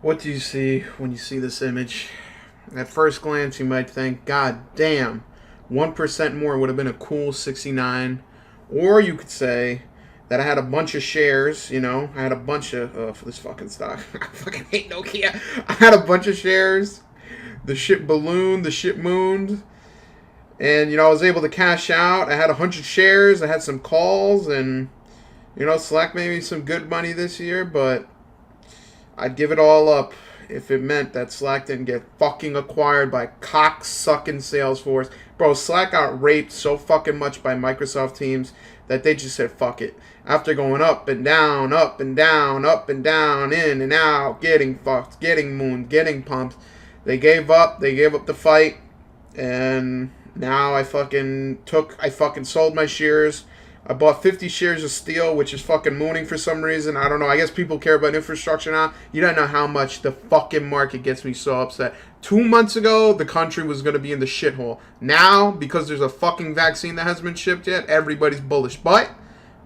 What do you see when you see this image? At first glance, you might think, God damn, 1% more would have been a cool 69. Or you could say that I had a bunch of shares, I had a bunch of, for this fucking stock. I fucking hate Nokia. I had a bunch of shares. The shit ballooned, the shit mooned. And, I was able to cash out. I had 100 shares. I had some calls. And, Slack made me some good money this year, but I'd give it all up if it meant that Slack didn't get fucking acquired by cock-sucking Salesforce. Bro, Slack got raped so fucking much by Microsoft Teams that they just said, fuck it. After going up and down, up and down, up and down, in and out, getting fucked, getting mooned, getting pumped, they gave up. They gave up the fight. And now I fucking sold my shares. I bought 50 shares of steel, which is fucking mooning for some reason. I don't know. I guess people care about infrastructure now. You don't know how much the fucking market gets me so upset. 2 months ago, the country was going to be in the shithole. Now, because there's a fucking vaccine that hasn't been shipped yet, everybody's bullish. But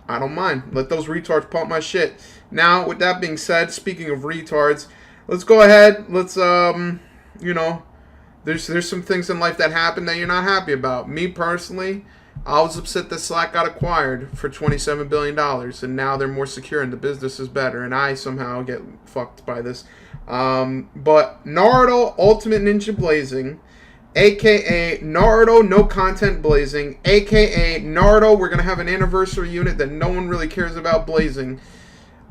I don't mind. Let those retards pump my shit. Now, with that being said, speaking of retards, let's go ahead. Let's, there's some things in life that happen that you're not happy about. Me personally, I was upset that Slack got acquired for $27 billion, and now they're more secure and the business is better, and I somehow get fucked by this. But Naruto Ultimate Ninja Blazing, a.k.a. Naruto No Content Blazing, a.k.a. Naruto, we're going to have an anniversary unit that no one really cares about Blazing.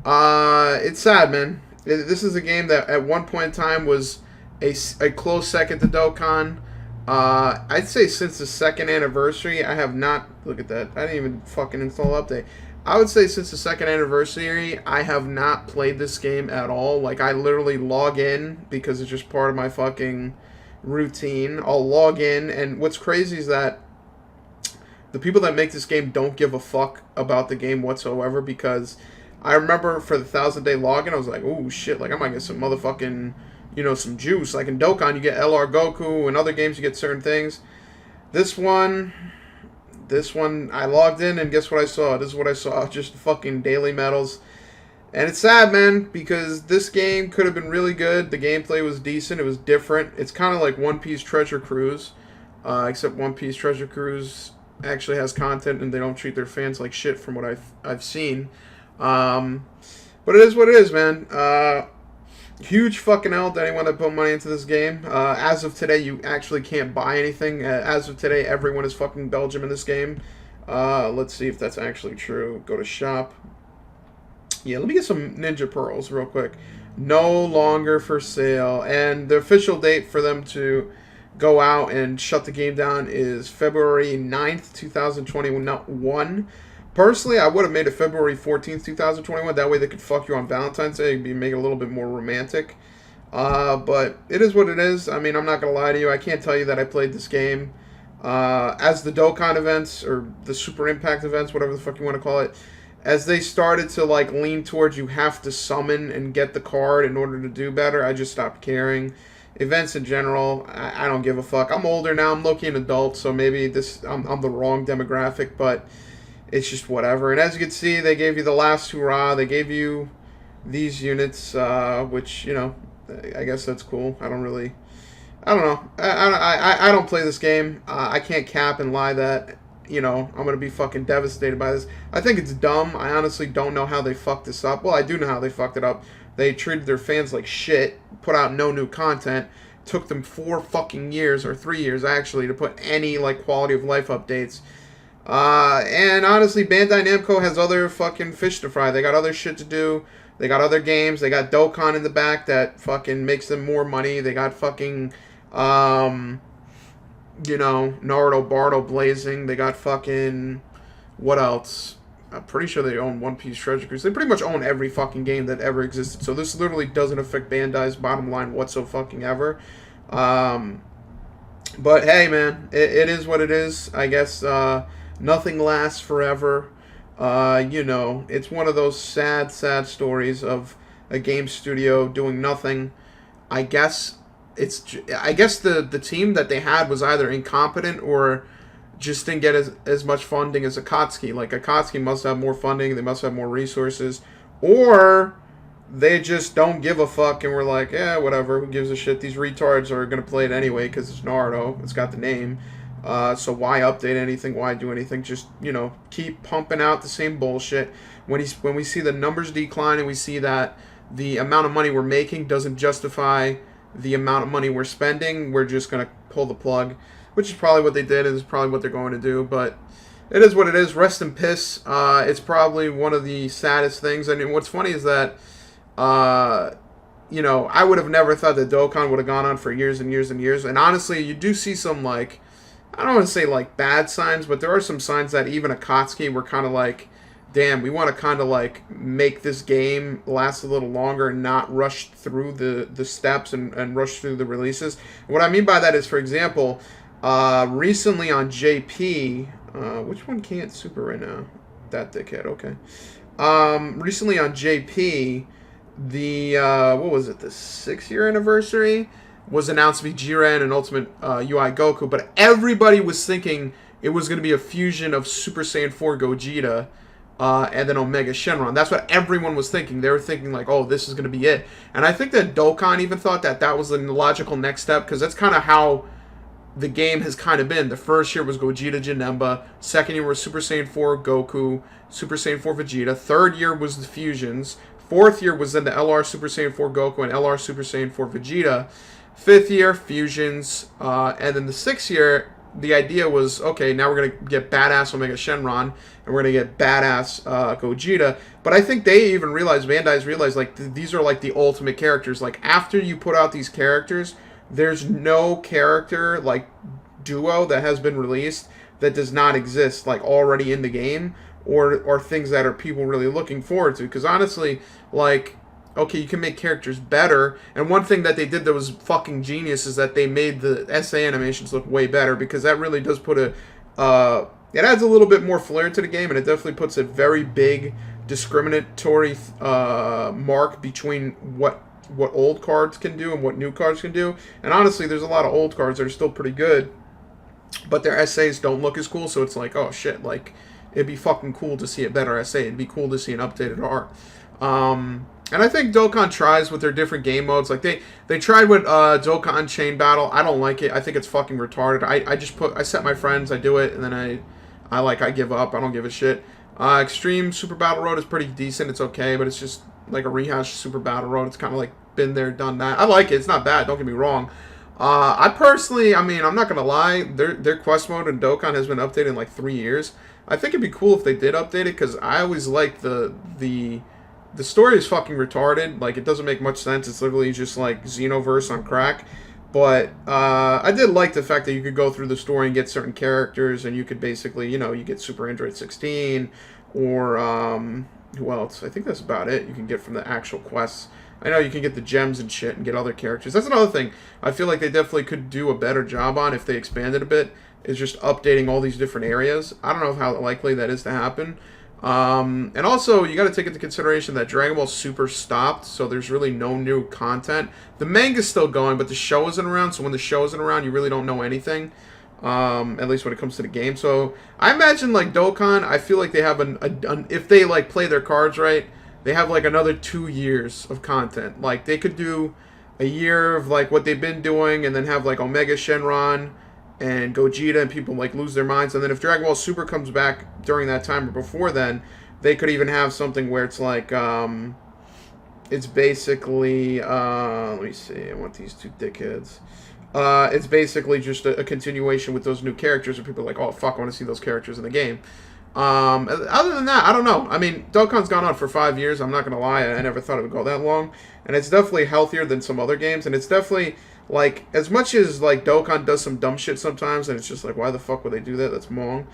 It's sad, man. This is a game that at one point in time was a close second to Dokkan. I'd say since the second anniversary, I have not... Look at that. I didn't even fucking install update. I would say since the second anniversary, I have not played this game at all. Like, I literally log in because it's just part of my fucking routine. I'll log in, and what's crazy is that the people that make this game don't give a fuck about the game whatsoever, because I remember for the 1,000-day login, I was like, oh shit, like I might get some motherfucking... some juice. Like in Dokkan, you get LR Goku, and other games you get certain things. This one, I logged in, and guess what I saw? This is what I saw, just fucking daily medals. And it's sad, man, because this game could have been really good. The gameplay was decent. It was different. It's kind of like One Piece Treasure Cruise, except One Piece Treasure Cruise actually has content, and they don't treat their fans like shit from what I've seen. But it is what it is, man. Huge fucking L to anyone that put money into this game. As of today, you actually can't buy anything. As of today, everyone is fucking Belgium in this game. Let's see if that's actually true. Go to shop. Yeah, let me get some Ninja Pearls real quick. No longer for sale. And the official date for them to go out and shut the game down is February 9th, 2021. Personally, I would have made it February 14th, 2021. That way they could fuck you on Valentine's Day. It'd make it a little bit more romantic. But it is what it is. I mean, I'm not going to lie to you. I can't tell you that I played this game. As the Dokkan events, or the Super Impact events, whatever the fuck you want to call it, as they started to like lean towards you have to summon and get the card in order to do better, I just stopped caring. Events in general, I don't give a fuck. I'm older now. I'm low-key an adult, so maybe I'm the wrong demographic, but... it's just whatever. And as you can see, they gave you the last hurrah. They gave you these units, which, I guess that's cool. I don't know. I don't play this game. I can't cap and lie that, I'm going to be fucking devastated by this. I think it's dumb. I honestly don't know how they fucked this up. Well, I do know how they fucked it up. They treated their fans like shit, put out no new content. Took them 4 fucking years, or 3 years actually, to put any, like, quality of life updates. And honestly, Bandai Namco has other fucking fish to fry. They got other shit to do. They got other games. They got Dokkan in the back that fucking makes them more money. They got fucking, Naruto Bardo Blazing. They got fucking, what else? I'm pretty sure they own One Piece Treasure Cruise. They pretty much own every fucking game that ever existed. So this literally doesn't affect Bandai's bottom line whatsoever. But hey, man, it is what it is. I guess, nothing lasts forever. It's one of those sad stories of a game studio doing nothing. I guess the team that they had was either incompetent or just didn't get as much funding as Akatsuki. Like, Akatsuki must have more funding, they must have more resources, or they just don't give a fuck, and we're like, yeah, whatever, who gives a shit? These retards are gonna play it anyway because it's Naruto. It's got the name. So why update anything? Why do anything? Just, keep pumping out the same bullshit. When we see the numbers decline and we see that the amount of money we're making doesn't justify the amount of money we're spending, we're just gonna pull the plug, which is probably what they did. Is probably what they're going to do, but. It is what it is. Rest in piss. It's probably one of the saddest things. And what's funny is that, I would have never thought that Dokkan would have gone on for years and years and years. And honestly, you do see some, like, I don't want to say, like, bad signs, but there are some signs that even Akatsuki were kind of like, damn, we want to kind of, like, make this game last a little longer and not rush through the steps and rush through the releases. And what I mean by that is, for example, recently on JP... which one can't super right now? That dickhead, okay. Recently on JP, the, what was it, the 6-year anniversary was announced to be Jiren and Ultimate UI Goku, but everybody was thinking it was going to be a fusion of Super Saiyan 4 Gogeta and then Omega Shenron. That's what everyone was thinking. They were thinking, like, oh, this is going to be it. And I think that Dokkan even thought that that was the logical next step, because that's kind of how the game has kind of been. The first year was Gogeta Janemba. Second year was Super Saiyan 4 Goku, Super Saiyan 4 Vegeta. Third year was the fusions. Fourth year was then the LR Super Saiyan 4 Goku and LR Super Saiyan 4 Vegeta. Fifth year, fusions. And then the sixth year, the idea was, okay, now we're going to get badass Omega Shenron, and we're going to get badass Gogeta. But I think they even realized, Bandai's realized, like, these are like the ultimate characters. Like, after you put out these characters, there's no character, like, duo that has been released that does not exist, like, already in the game, or things that are people really looking forward to. Because honestly, like, okay, you can make characters better, and one thing that they did that was fucking genius is that they made the SA animations look way better, because that really does put it adds a little bit more flair to the game, and it definitely puts a very big discriminatory mark between what old cards can do and what new cards can do. And honestly, there's a lot of old cards that are still pretty good, but their SAs don't look as cool, so it's like, oh shit, like, it'd be fucking cool to see a better SA. It'd be cool to see an updated art. And I think Dokkan tries with their different game modes. Like, they tried with Dokkan Chain Battle. I don't like it. I think it's fucking retarded. I set my friends, I do it, and then I give up. I don't give a shit. Extreme Super Battle Road is pretty decent. It's okay, but it's just like a rehash Super Battle Road. It's kind of like been there, done that. I like it. It's not bad. Don't get me wrong. I personally, I mean, I'm not gonna lie. Their quest mode in Dokkan has been updated in like 3 years. I think it'd be cool if they did update it, because I always liked the story is fucking retarded. Like, it doesn't make much sense. It's literally just like Xenoverse on crack. But I did like the fact that you could go through the story and get certain characters, and you could basically, you get Super Android 16, or who else? I think that's about it you can get from the actual quests. I know you can get the gems and shit and get other characters. That's another thing I feel like they definitely could do a better job on if they expanded a bit, is just updating all these different areas. I don't know how likely that is to happen. And also, you got to take into consideration that Dragon Ball Super stopped, so there's really no new content. The manga's still going, but the show isn't around, so when the show isn't around, you really don't know anything, at least when it comes to the game. So I imagine, like, Dokkan, I feel like they have if they, like, play their cards right, they have, like, another 2 years of content. Like, they could do a year of, like, what they've been doing, and then have, like, Omega Shenron and Gogeta, and people, like, lose their minds. And then if Dragon Ball Super comes back during that time or before then, they could even have something where it's like, it's basically, let me see, I want these two dickheads. It's basically just a continuation with those new characters, where people are like, oh, fuck, I want to see those characters in the game. Other than that, I don't know. I mean, Dokkan's gone on for 5 years. I'm not going to lie. I never thought it would go that long. And it's definitely healthier than some other games. And it's definitely, like, as much as, like, Dokkan does some dumb shit sometimes, and it's just like, why the fuck would they do that? That's Mong.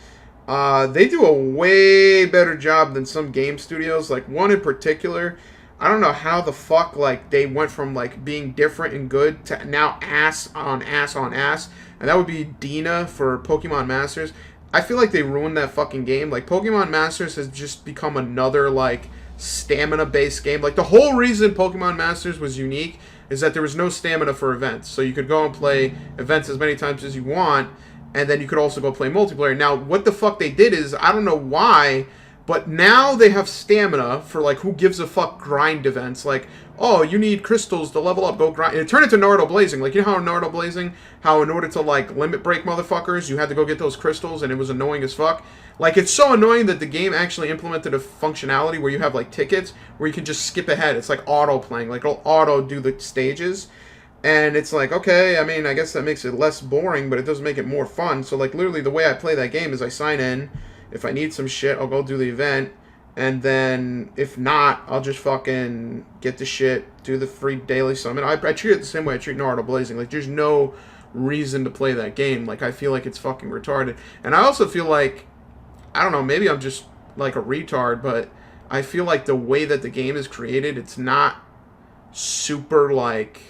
They do a way better job than some game studios. Like, one in particular, I don't know how the fuck, like, they went from, like, being different and good to now ass on ass on ass. And that would be Dina for Pokemon Masters. I feel like they ruined that fucking game. Like, Pokemon Masters has just become another, like, stamina-based game. Like, the whole reason Pokemon Masters was unique is that there was no stamina for events. So you could go and play events as many times as you want, and then you could also go play multiplayer. Now, what the fuck they did is, I don't know why, But now they have stamina for, like, who gives a fuck grind events. Like, oh, you need crystals to level up, go grind. It turned into Naruto Blazing. Like, you know how in Naruto Blazing, how in order to, like, limit break motherfuckers, you had to go get those crystals and it was annoying as fuck? Like, it's so annoying that the game actually implemented a functionality where you have, like, tickets where you can just skip ahead. It's like auto-playing. Like, it'll auto-do the stages. And it's like, okay, I mean, I guess that makes it less boring, but it doesn't make it more fun. So, like, literally the way I play that game is I sign in. If I need some shit, I'll go do the event. And then, if not, I'll just fucking get the shit, do the free daily summon. I treat it the same way I treat Naruto Blazing. Like, there's no reason to play that game. Like, I feel like it's fucking retarded. And I also feel like, I don't know, maybe I'm just, like, a retard, but I feel like the way that the game is created, it's not super, like,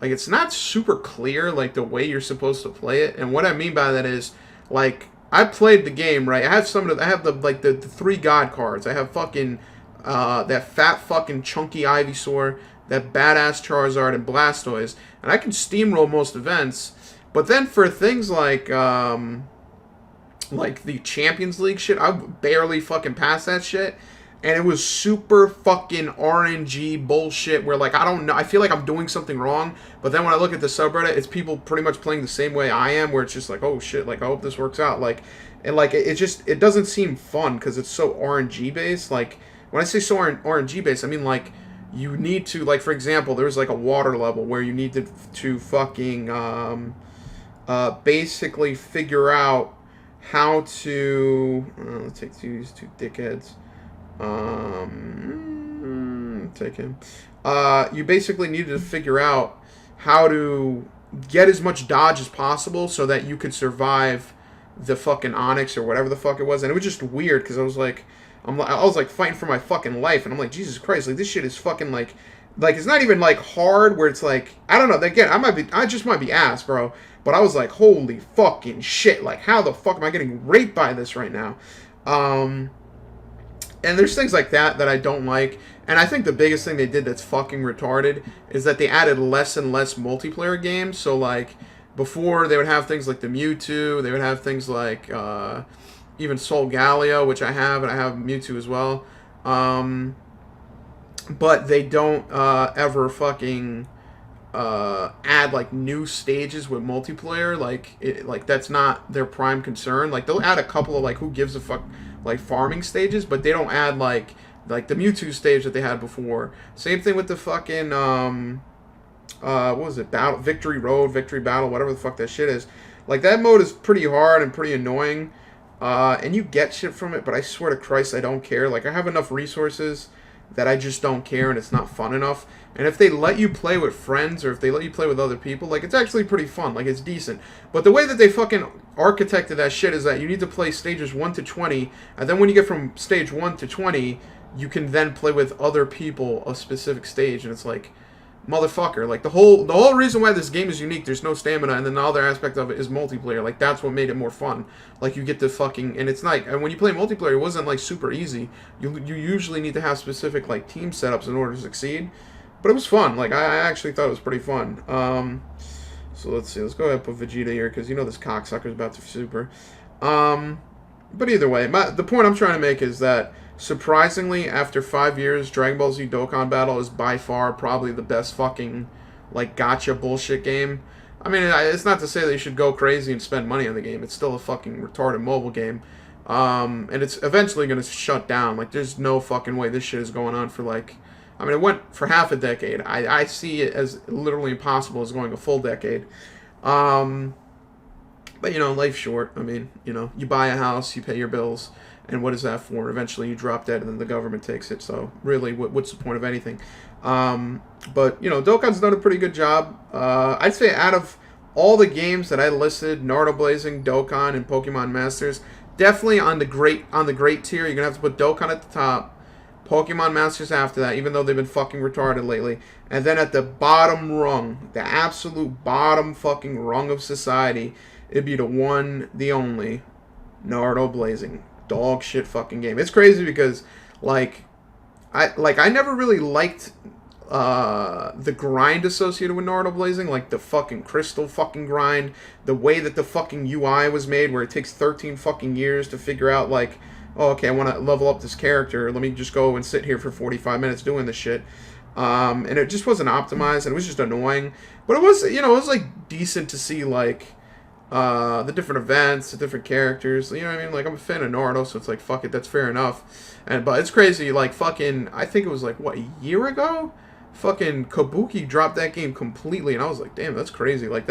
it's not super clear, like, the way you're supposed to play it. And what I mean by that is, like, I played the game, right? I have the 3 god cards. I have fucking that fat fucking chunky Ivysaur, that badass Charizard, and Blastoise, and I can steamroll most events. But then for things like the Champions League shit, I barely fucking pass that shit. And it was super fucking RNG bullshit where, like, I don't know. I feel like I'm doing something wrong. But then when I look at the subreddit, it's people pretty much playing the same way I am, where it's just like, oh, shit, like, I hope this works out. Like, and, like, it doesn't seem fun because it's so RNG-based. Like, when I say so RNG-based, I mean, like, you need to, like, for example, there's, like, a water level where you need to fucking basically figure out how to... let's take these 2 dickheads. Take him. You basically needed to figure out how to get as much dodge as possible so that you could survive the fucking Onyx or whatever the fuck it was. And it was just weird because I was like fighting for my fucking life, and I'm like, Jesus Christ, like, this shit is fucking like it's not even like hard where it's like, I don't know. Again, I just might be ass, bro. But I was like, holy fucking shit, like, how the fuck am I getting raped by this right now? And there's things like that I don't like. And I think the biggest thing they did that's fucking retarded is that they added less and less multiplayer games. So, like, before they would have things like the Mewtwo. They would have things like even Soul Gallia, which I have, and I have Mewtwo as well. But they don't ever fucking add, like, new stages with multiplayer. Like, that's not their prime concern. Like, they'll add a couple of, like, who gives a fuck, like, farming stages, but they don't add, like the Mewtwo stage that they had before. Same thing with the fucking, what was it? Victory Road, Victory Battle, whatever the fuck that shit is. Like, that mode is pretty hard and pretty annoying, and you get shit from it, but I swear to Christ, I don't care. Like, I have enough resources that I just don't care, and it's not fun enough. And if they let you play with friends, or if they let you play with other people, like, it's actually pretty fun. Like, it's decent. But the way that they fucking architected that shit is that you need to play stages 1 to 20, and then when you get from stage 1 to 20, you can then play with other people a specific stage, and it's like, motherfucker, like, the whole reason why this game is unique, there's no stamina, and then the other aspect of it is multiplayer. Like, that's what made it more fun. Like, you get to fucking, and it's like, and when you play multiplayer, it wasn't, like, super easy. You usually need to have specific, like, team setups in order to succeed, but it was fun. Like, I actually thought it was pretty fun. So let's see, let's go ahead and put Vegeta here, because you know this cocksucker's about to super. But either way, the point I'm trying to make is that, surprisingly, after 5 years, Dragon Ball Z Dokkan Battle is by far probably the best fucking, like, gotcha bullshit game. I mean, it's not to say that you should go crazy and spend money on the game. It's still a fucking retarded mobile game. And it's eventually going to shut down. Like, there's no fucking way this shit is going on for, like... I mean, it went for half a decade. I see it as literally impossible as going a full decade. But, you know, life's short. I mean, you know, you buy a house, you pay your bills... And what is that for? Eventually you drop dead and then the government takes it. So really, what's the point of anything? But, you know, Dokkan's done a pretty good job. I'd say out of all the games that I listed, Naruto Blazing, Dokkan, and Pokemon Masters, definitely on the great tier. You're going to have to put Dokkan at the top, Pokemon Masters after that, even though they've been fucking retarded lately. And then at the bottom rung, the absolute bottom fucking rung of society, it'd be the one, the only, Naruto Blazing. Dog shit fucking game. It's crazy because, like, I never really liked the grind associated with Naruto Blazing, like the fucking crystal fucking grind, the way that the fucking UI was made, where it takes 13 fucking years to figure out, like, oh, okay, I want to level up this character. Let me just go and sit here for 45 minutes doing this shit. And it just wasn't optimized, and it was just annoying. But it was, it was like decent to see like the different events, the different characters. You know what I mean? Like, I'm a fan of Naruto, so it's like, fuck it, that's fair enough. But it's crazy, like, fucking, I think it was like, what, a year ago? Fucking Kabuki dropped that game completely, and I was like, damn, that's crazy. Like,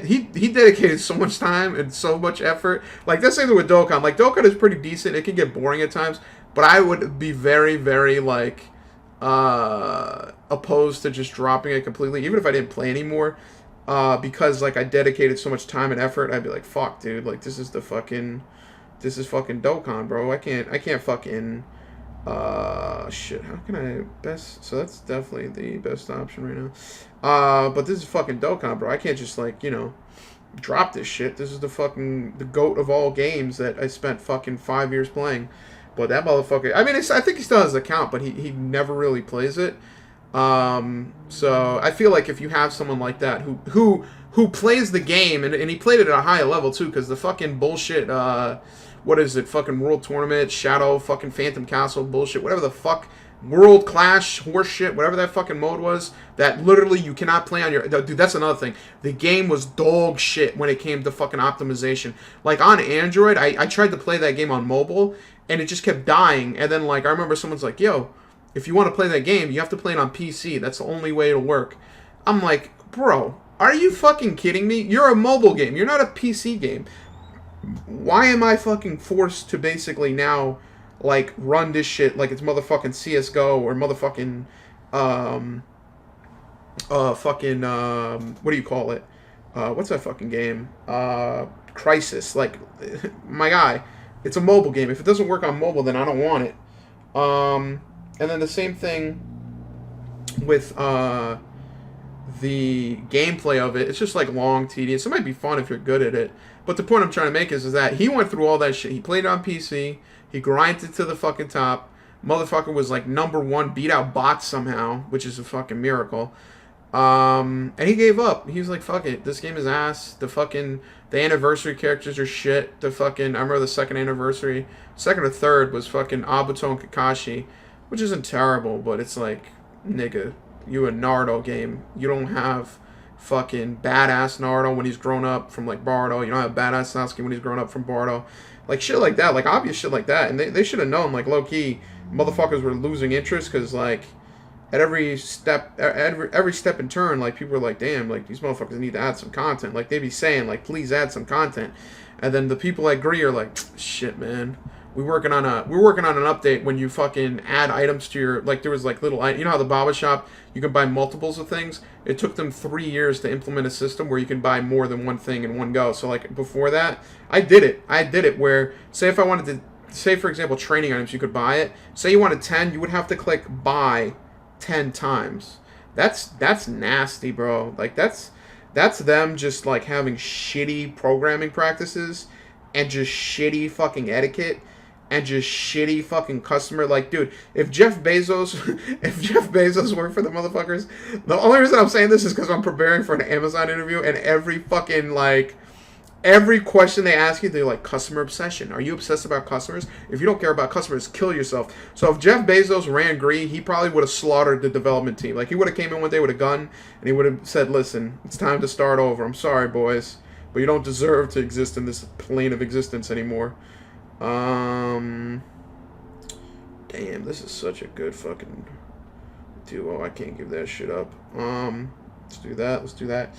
he dedicated so much time and so much effort. Like, that's the thing with Dokkan. Like, Dokkan is pretty decent. It can get boring at times, but I would be very, very, like, opposed to just dropping it completely, even if I didn't play anymore. Because, like, I dedicated so much time and effort, I'd be like, fuck, dude, like, this is fucking Dokkan, bro. I can't fucking, shit, how can I best, so that's definitely the best option right now. But this is fucking Dokkan, bro. I can't just, like, drop this shit. This is the GOAT of all games that I spent fucking 5 years playing. But that motherfucker, I mean, I think he still has an account, but he never really plays it. So I feel like if you have someone like that who plays the game, and he played it at a high level too, because the fucking bullshit, what is it, fucking World Tournament, Shadow, fucking Phantom Castle bullshit, whatever the fuck, World Clash, horse shit, whatever that fucking mode was, that literally you cannot play on your, dude, that's another thing. The game was dog shit when it came to fucking optimization. Like, on Android, I tried to play that game on mobile, and it just kept dying, and then, like, I remember someone's like, yo, if you want to play that game, you have to play it on PC. That's the only way it'll work. I'm like, bro, are you fucking kidding me? You're a mobile game. You're not a PC game. Why am I fucking forced to basically now, like, run this shit like it's motherfucking CSGO or motherfucking, what do you call it? What's that fucking game? Crisis. Like, my guy, it's a mobile game. If it doesn't work on mobile, then I don't want it. And then the same thing with the gameplay of it. It's just like long, tedious. It might be fun if you're good at it. But the point I'm trying to make is that he went through all that shit. He played it on PC. He grinded to the fucking top. Motherfucker was like #1, beat out bots somehow, which is a fucking miracle. And he gave up. He was like, fuck it. This game is ass. The anniversary characters are shit. I remember the second anniversary. Second or third was fucking Abuto and Kakashi, which isn't terrible, but it's like, nigga, you a Naruto game. You don't have fucking badass Naruto when he's grown up from, like, Boruto. You don't have badass Sasuke when he's grown up from Boruto. Like, shit like that. Like, obvious shit like that. And they should have known, like, low-key, motherfuckers were losing interest because, like, at every step and turn, like, people were like, damn, like, these motherfuckers need to add some content. Like, they'd be saying, like, please add some content. And then the people at GREE are like, shit, man. We're working on an update when you fucking add items to your, like, there was like little, you know how the Baba Shop, you can buy multiples of things? It took them 3 years to implement a system where you can buy more than one thing in one go. So, like, before that, I did it where, say if I wanted to, say for example, training items, you could buy it. Say you wanted 10, you would have to click buy 10 times. That's nasty, bro. Like, that's them just, like, having shitty programming practices and just shitty fucking etiquette and just shitty fucking customer. Like, dude, if Jeff Bezos worked for the motherfuckers, the only reason I'm saying this is because I'm preparing for an Amazon interview, and every fucking, like, every question they ask you, they're like, customer obsession. Are you obsessed about customers? If you don't care about customers, kill yourself. So if Jeff Bezos ran GREE, he probably would have slaughtered the development team. Like, he would have came in one day with a gun, and he would have said, listen, it's time to start over. I'm sorry, boys, but you don't deserve to exist in this plane of existence anymore. Damn, this is such a good fucking duo. I can't give that shit up. Let's do that.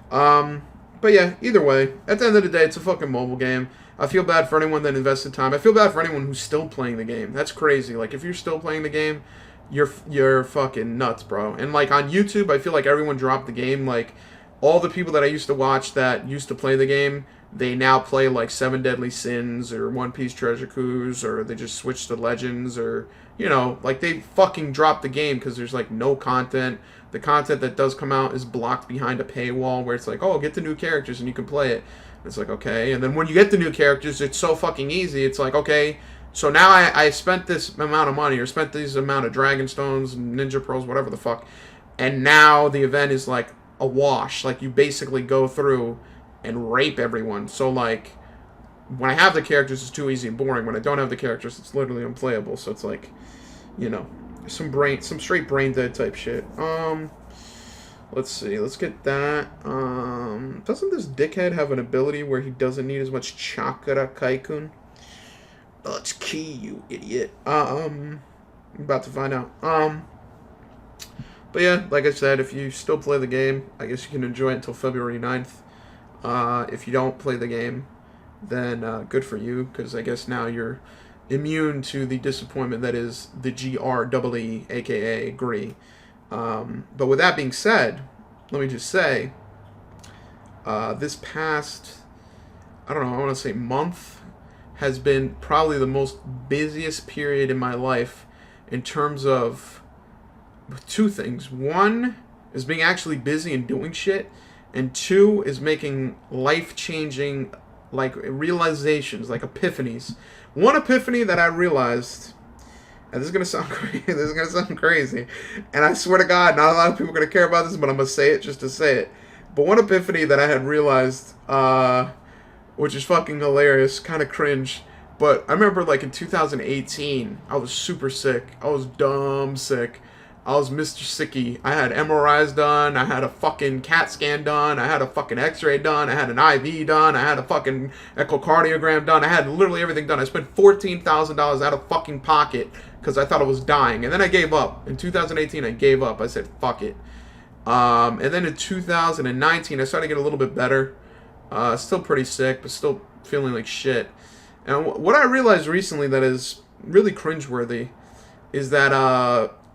But yeah, either way, at the end of the day, it's a fucking mobile game. I feel bad for anyone that invested time. I feel bad for anyone who's still playing the game. That's crazy. Like, if you're still playing the game, you're fucking nuts, bro. And, like, on YouTube, I feel like everyone dropped the game. Like, all the people that I used to watch that used to play the game, they now play, like, 7 Deadly Sins or One Piece Treasure Cruise, or they just switch to Legends, or, you know, like, they fucking dropped the game because there's, like, no content. The content that does come out is blocked behind a paywall where it's like, oh, get the new characters and you can play it. It's like, okay. And then when you get the new characters, it's so fucking easy. It's like, okay, so now I spent this amount of money, or spent this amount of Dragon Stones, Ninja Pearls, whatever the fuck, and now the event is, like, a wash. Like, you basically go through and rape everyone. So, like, when I have the characters, it's too easy and boring. When I don't have the characters, it's literally unplayable. So it's like, you know, some straight brain dead type shit. Let's see. Let's get that. Doesn't this dickhead have an ability where he doesn't need as much chakra, Kaikun? Let's key, you idiot. I'm about to find out. But yeah, like I said, if you still play the game, I guess you can enjoy it until February 9th. If you don't play the game, then good for you, because I guess now you're immune to the disappointment that is the GREE, aka GREE. But with that being said, let me just say, this past, I don't know, I want to say month has been probably the most busiest period in my life in terms of two things. One is being actually busy and doing shit, and two is making life-changing, like, realizations, like epiphanies. One epiphany that I realized, and this is gonna sound crazy, and I swear to God, not a lot of people are gonna care about this, but I'm gonna say it just to say it. But one epiphany that I had realized, which is fucking hilarious, kind of cringe. But I remember, like, in 2018, I was super sick. I was dumb sick. I was Mr. Sicky. I had MRIs done. I had a fucking CAT scan done. I had a fucking X-ray done. I had an IV done. I had a fucking echocardiogram done. I had literally everything done. I spent $14,000 out of fucking pocket because I thought I was dying. And then I gave up. In 2018, I gave up. I said, fuck it. And then in 2019, I started to get a little bit better. Still pretty sick, but still feeling like shit. And what I realized recently that is really cringeworthy is that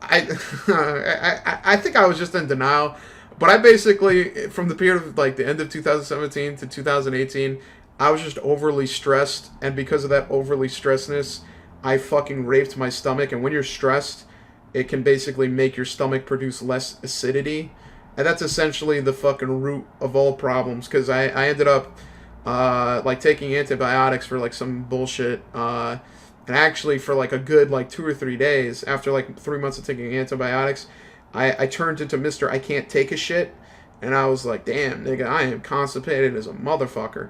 I think I was just in denial, but I basically, from the period of like the end of 2017 to 2018, I was just overly stressed, and because of that overly stressedness, I fucking raped my stomach. And when you're stressed, it can basically make your stomach produce less acidity, and that's essentially the fucking root of all problems. Because I ended up like taking antibiotics for like some bullshit. And actually, for like a good like 2 or 3 days, after like 3 months of taking antibiotics, I turned into Mr. I can't take a shit. And I was like, damn, nigga, I am constipated as a motherfucker.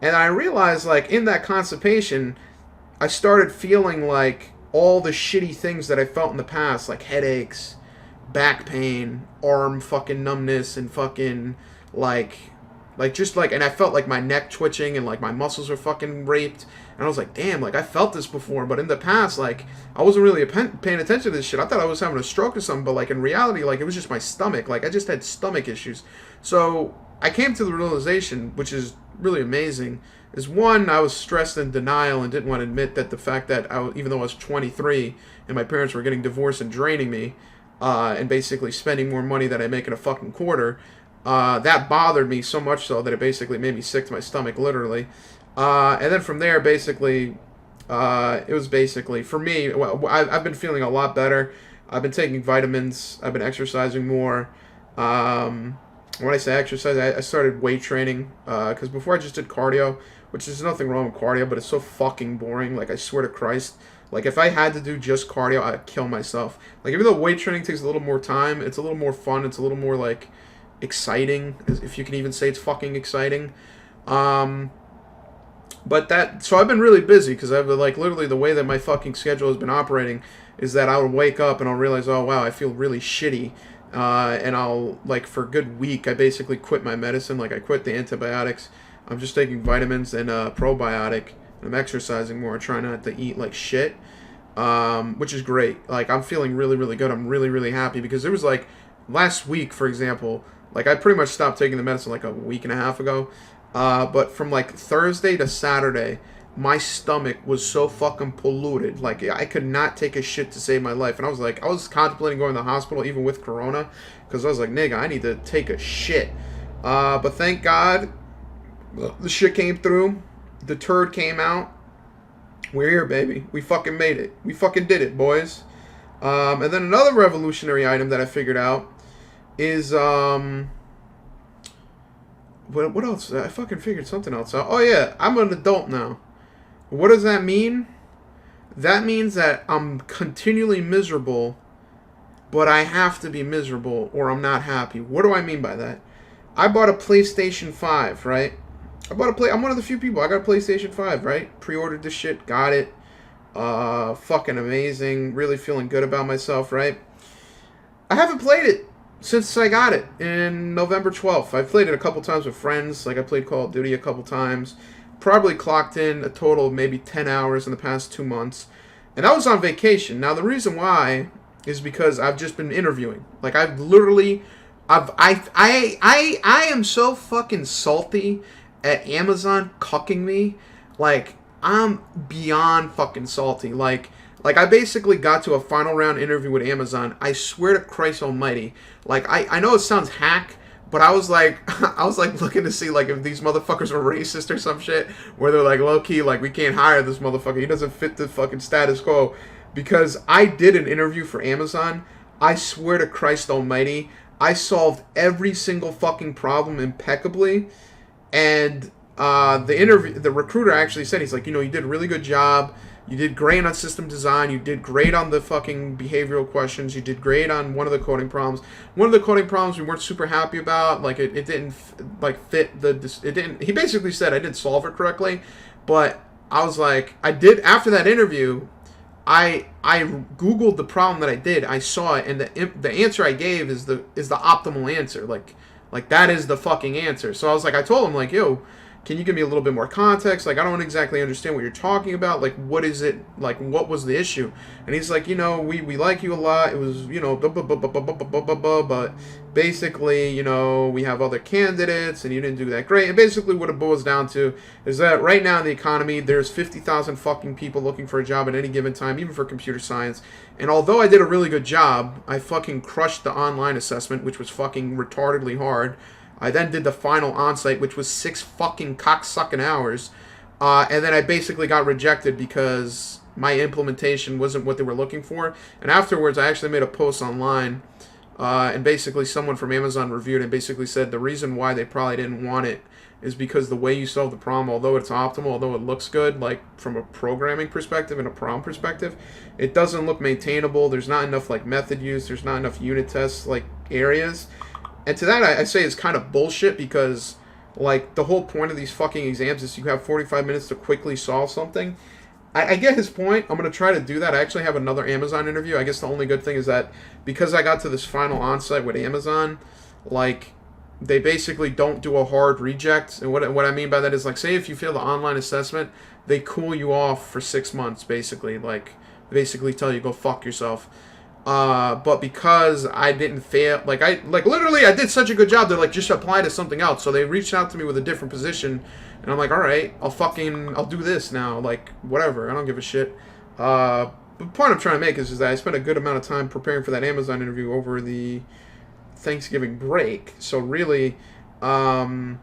And I realized, like, in that constipation, I started feeling like all the shitty things that I felt in the past, like headaches, back pain, arm fucking numbness, and fucking, like just like, and I felt like my neck twitching and like my muscles were fucking raped. And I was like, damn, like I felt this before, but in the past, like I wasn't really paying attention to this shit. I thought I was having a stroke or something, but like in reality, like it was just my stomach. Like I just had stomach issues. So I came to the realization, which is really amazing, is one, I was stressed in denial and didn't want to admit that the fact that even though I was 23 and my parents were getting divorced and draining me, and basically spending more money than I make in a fucking quarter, that bothered me so much so that it basically made me sick to my stomach, literally. And then from there, basically, it was basically, for me, well, I've been feeling a lot better. I've been taking vitamins. I've been exercising more. When I say exercise, I started weight training, because before I just did cardio, which is nothing wrong with cardio, but it's so fucking boring. Like, I swear to Christ. Like, if I had to do just cardio, I'd kill myself. Like, even though weight training takes a little more time, it's a little more fun. It's a little more, like, exciting, if you can even say it's fucking exciting. But that, so I've been really busy, because I've, like, literally the way that my fucking schedule has been operating is that I'll wake up and I'll realize, oh, wow, I feel really shitty. And I'll, like, for a good week, I basically quit my medicine. Like, I quit the antibiotics. I'm just taking vitamins and probiotic. I'm exercising more, trying not to eat like shit, which is great. Like, I'm feeling really, really good. I'm really, really happy, because there was, like, last week, for example, like, I pretty much stopped taking the medicine like a week and a half ago, but from, like, Thursday to Saturday, my stomach was so fucking polluted. Like, I could not take a shit to save my life, and I was contemplating going to the hospital, even with corona, because I was like, nigga, I need to take a shit. But thank God, the shit came through. The turd came out. We're here, baby. We fucking made it. We fucking did it, boys. And then another revolutionary item that I figured out is, what else? I fucking figured something else out. Oh, yeah. I'm an adult now. What does that mean? That means that I'm continually miserable, but I have to be miserable or I'm not happy. What do I mean by that? I bought a PlayStation 5, right? I bought a play. I'm one of the few people. I got a PlayStation 5, right? Pre-ordered this shit, got it. Fucking amazing. Really feeling good about myself, right? I haven't played it since I got it in November 12th. I've played it a couple times with friends. Like, I played Call of Duty a couple times. Probably clocked in a total of maybe 10 hours in the past 2 months. And I was on vacation. Now, the reason why is because I've just been interviewing. Like, I've literally... I am so fucking salty at Amazon cucking me. Like, I'm beyond fucking salty. Like I basically got to a final round interview with Amazon. I swear to Christ Almighty. Like, I know it sounds hack, but I was like looking to see like if these motherfuckers were racist or some shit, where they're like, low key, like, we can't hire this motherfucker. He doesn't fit the fucking status quo. Because I did an interview for Amazon. I swear to Christ Almighty, I solved every single fucking problem impeccably. And the recruiter actually said, he's like, you did a really good job. You did great on system design. You did great on the fucking behavioral questions. You did great on one of the coding problems. One of the coding problems we weren't super happy about. Like, it didn't like fit the. It didn't. He basically said I didn't solve it correctly, but I was like, I did after that interview. I Googled the problem that I did. I saw it, and the answer I gave is the optimal answer. Like that is the fucking answer. So I was like, I told him like, yo, can you give me a little bit more context? Like, I don't exactly understand what you're talking about. Like, what is it? Like, what was the issue? And he's like, we like you a lot. It was, but basically, we have other candidates, and you didn't do that great. And basically what it boils down to is that right now in the economy, there's 50,000 fucking people looking for a job at any given time, even for computer science. And although I did a really good job, I fucking crushed the online assessment, which was fucking retardedly hard. I then did the final on-site, which was 6 fucking cocksucking hours. And then I basically got rejected because my implementation wasn't what they were looking for. And afterwards, I actually made a post online. And basically someone from Amazon reviewed it and basically said the reason why they probably didn't want it is because the way you solve the problem, although it's optimal, although it looks good, like from a programming perspective and a problem perspective, it doesn't look maintainable. There's not enough like method use. There's not enough unit tests like areas. And to that, I say it's kind of bullshit because, like, the whole point of these fucking exams is you have 45 minutes to quickly solve something. I get his point. I'm going to try to do that. I actually have another Amazon interview. I guess the only good thing is that because I got to this final on-site with Amazon, like, they basically don't do a hard reject. And what I mean by that is, like, say if you fail the online assessment, they cool you off for 6 months, basically. Like, basically tell you, go fuck yourself. But because I didn't fail, literally I did such a good job, they're like, just apply to something else. So they reached out to me with a different position, and I'm like, alright, I'll do this now, like, whatever, I don't give a shit. But the point I'm trying to make is that I spent a good amount of time preparing for that Amazon interview over the Thanksgiving break, so really, I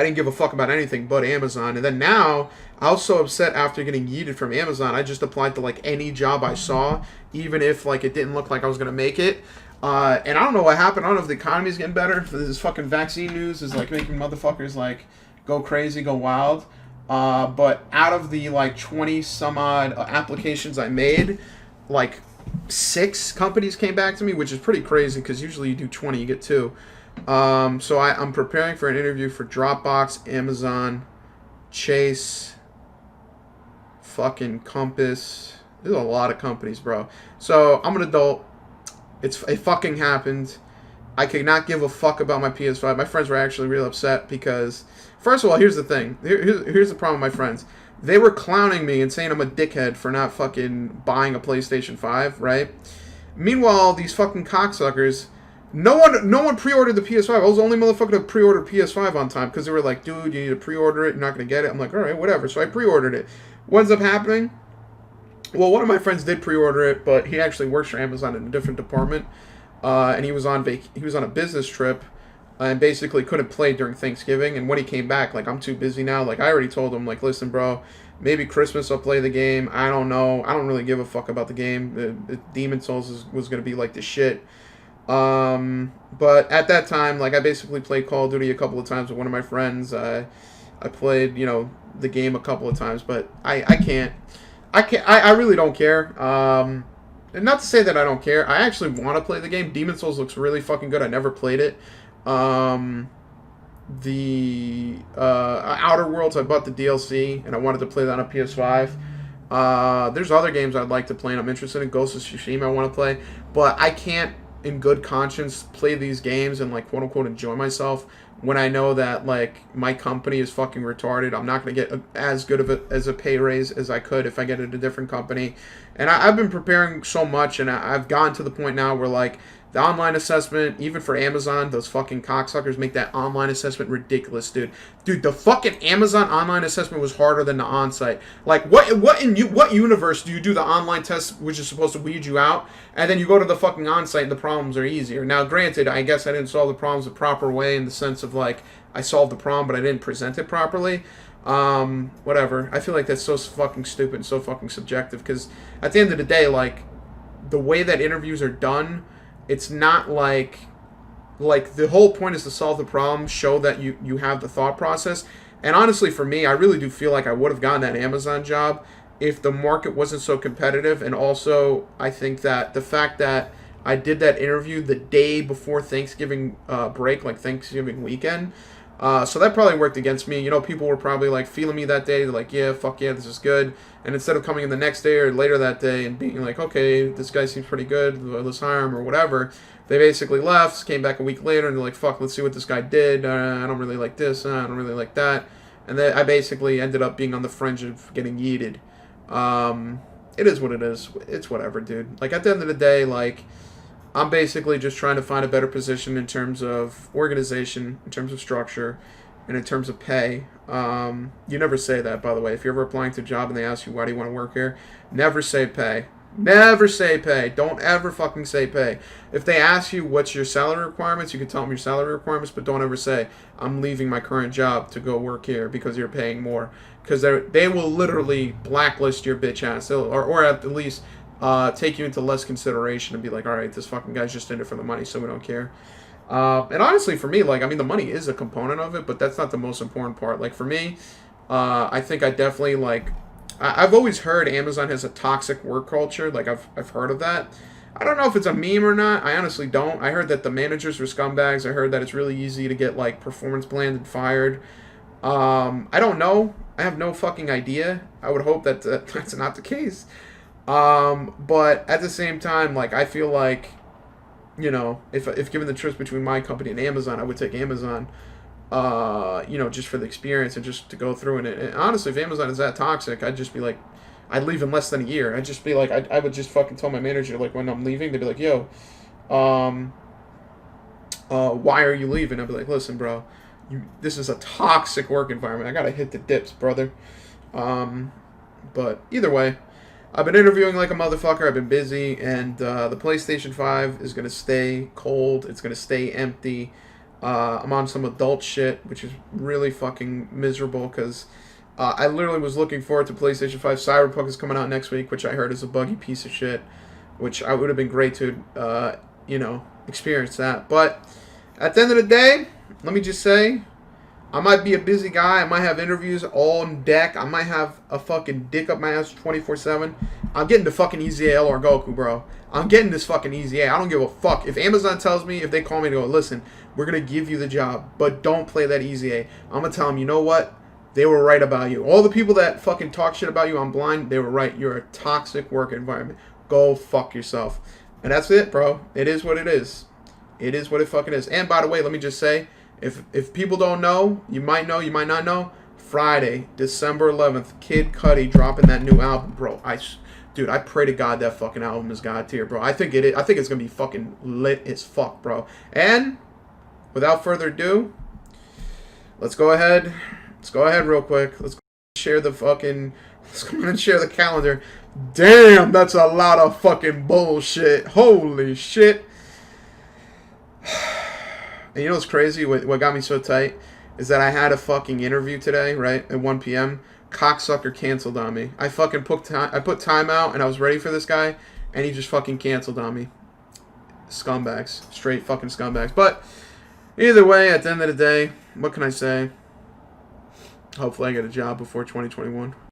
didn't give a fuck about anything but Amazon. And then now, I was so upset after getting yeeted from Amazon, I just applied to, like, any job I saw, even if, like, it didn't look like I was going to make it. And I don't know what happened. I don't know if the economy's getting better, if this fucking vaccine news is, like, making motherfuckers, like, go crazy, go wild. But out of the, like, 20-some-odd applications I made, like, 6 companies came back to me, which is pretty crazy, because usually you do 20, you get 2. So I'm preparing for an interview for Dropbox, Amazon, Chase, fucking Compass. There's a lot of companies, bro. So I'm an adult. It fucking happened. I could not give a fuck about my PS5. My friends were actually real upset because, first of all, here's the thing. Here's the problem with my friends. They were clowning me and saying I'm a dickhead for not fucking buying a PlayStation 5, right? Meanwhile, these fucking cocksuckers, no one pre-ordered the PS5. I was the only motherfucker to pre-order PS5 on time because they were like, dude, you need to pre-order it. You're not going to get it. I'm like, all right, whatever. So I pre-ordered it. What ends up happening? Well, one of my friends did pre-order it, but he actually works for Amazon in a different department. And he was on a business trip and basically couldn't play during Thanksgiving. And when he came back, like, I'm too busy now. Like, I already told him, like, listen, bro, maybe Christmas I'll play the game. I don't know. I don't really give a fuck about the game. Demon Souls was going to be like the shit. But at that time, like, I basically played Call of Duty a couple of times with one of my friends. I played, the game a couple of times, but I really don't care. And not to say that I don't care. I actually want to play the game. Demon Souls looks really fucking good. I never played it. the Outer Worlds. I bought the DLC and I wanted to play that on PS5. There's other games I'd like to play and I'm interested in. Ghost of Tsushima I want to play, but I can't in good conscience play these games and like quote unquote enjoy myself when I know that like my company is fucking retarded. I'm not going to get as good of as a pay raise as I could if I get at a different company. And I've been preparing so much, and I've gotten to the point now where like the online assessment, even for Amazon, those fucking cocksuckers make that online assessment ridiculous, dude. Dude, the fucking Amazon online assessment was harder than the on-site. Like, what universe do you do the online test, which is supposed to weed you out, and then you go to the fucking on-site and the problems are easier? Now, granted, I guess I didn't solve the problems the proper way in the sense of like I solved the problem, but I didn't present it properly. Whatever. I feel like that's so fucking stupid and so fucking subjective because at the end of the day, like the way that interviews are done. It's not like the whole point is to solve the problem, show that you have the thought process. And honestly, for me, I really do feel like I would have gotten that Amazon job if the market wasn't so competitive. And also, I think that the fact that I did that interview the day before Thanksgiving break, like Thanksgiving weekend, so that probably worked against me. You know, people were probably like feeling me that day. They're like, yeah, fuck yeah, this is good. And instead of coming in the next day or later that day and being like, okay, this guy seems pretty good, let's hire him or whatever, they basically left, came back a week later, and they're like, fuck, let's see what this guy did. I don't really like this. I don't really like that. And then I basically ended up being on the fringe of getting yeeted. It is what it is. It's whatever, dude. Like, at the end of the day, like, I'm basically just trying to find a better position in terms of organization, in terms of structure, and in terms of pay. You never say that, by the way. If you're ever applying to a job and they ask you, why do you want to work here? Never say pay. Never say pay. Don't ever fucking say pay. If they ask you what's your salary requirements, you can tell them your salary requirements, but don't ever say, I'm leaving my current job to go work here because you're paying more. Because they will literally blacklist your bitch ass. Or at least take you into less consideration and be like, all right, this fucking guy's just in it for the money, so we don't care. And honestly, for me, like, I mean, the money is a component of it, but that's not the most important part. Like, for me, I think I definitely, like, I've always heard Amazon has a toxic work culture. Like, I've heard of that. I don't know if it's a meme or not. I honestly don't. I heard that the managers were scumbags. I heard that it's really easy to get, like, performance planned and fired. I don't know. I have no fucking idea. I would hope that that's not the case. But at the same time, like, I feel like, you know, if given the choice between my company and Amazon, I would take Amazon, you know, just for the experience and just to go through it. And honestly, if Amazon is that toxic, I'd just be like, I'd leave in less than a year. I'd just be like, I would just fucking tell my manager, like, when I'm leaving, they'd be like, yo, why are you leaving? I'd be like, listen, bro, this is a toxic work environment. I gotta hit the dips, brother. But either way, I've been interviewing like a motherfucker. I've been busy, and the PlayStation 5 is going to stay cold. It's going to stay empty. I'm on some adult shit, which is really fucking miserable because I literally was looking forward to PlayStation 5. Cyberpunk is coming out next week, which I heard is a buggy piece of shit, which I would have been great to, you know, experience that. But at the end of the day, let me just say, I might be a busy guy. I might have interviews all on deck. I might have a fucking dick up my ass 24/7. I'm getting the fucking Easy A or Goku, bro. I'm getting this fucking Easy A. I don't give a fuck. If Amazon tells me, if they call me to go, listen, we're going to give you the job, but don't play that Easy A. I'm going to tell them, you know what? They were right about you. All the people that fucking talk shit about you on Blind, they were right. You're a toxic work environment. Go fuck yourself. And that's it, bro. It is what it is. It is what it fucking is. And by the way, let me just say, if people don't know, you might know, you might not know, Friday, December 11th, Kid Cudi dropping that new album, bro. Dude, I pray to God that fucking album is God tier, bro. I think it is. I think it's gonna be fucking lit as fuck, bro. And without further ado, let's go ahead. Let's go ahead real quick. Let's share the fucking. Let's go ahead and share the calendar. Damn, that's a lot of fucking bullshit. Holy shit. And you know what's crazy? What got me so tight is that I had a fucking interview today, right, at 1 p.m. Cocksucker canceled on me. I fucking put time out, and I was ready for this guy, and he just fucking canceled on me. Scumbags. Straight fucking scumbags. But either way, at the end of the day, what can I say? Hopefully I get a job before 2021.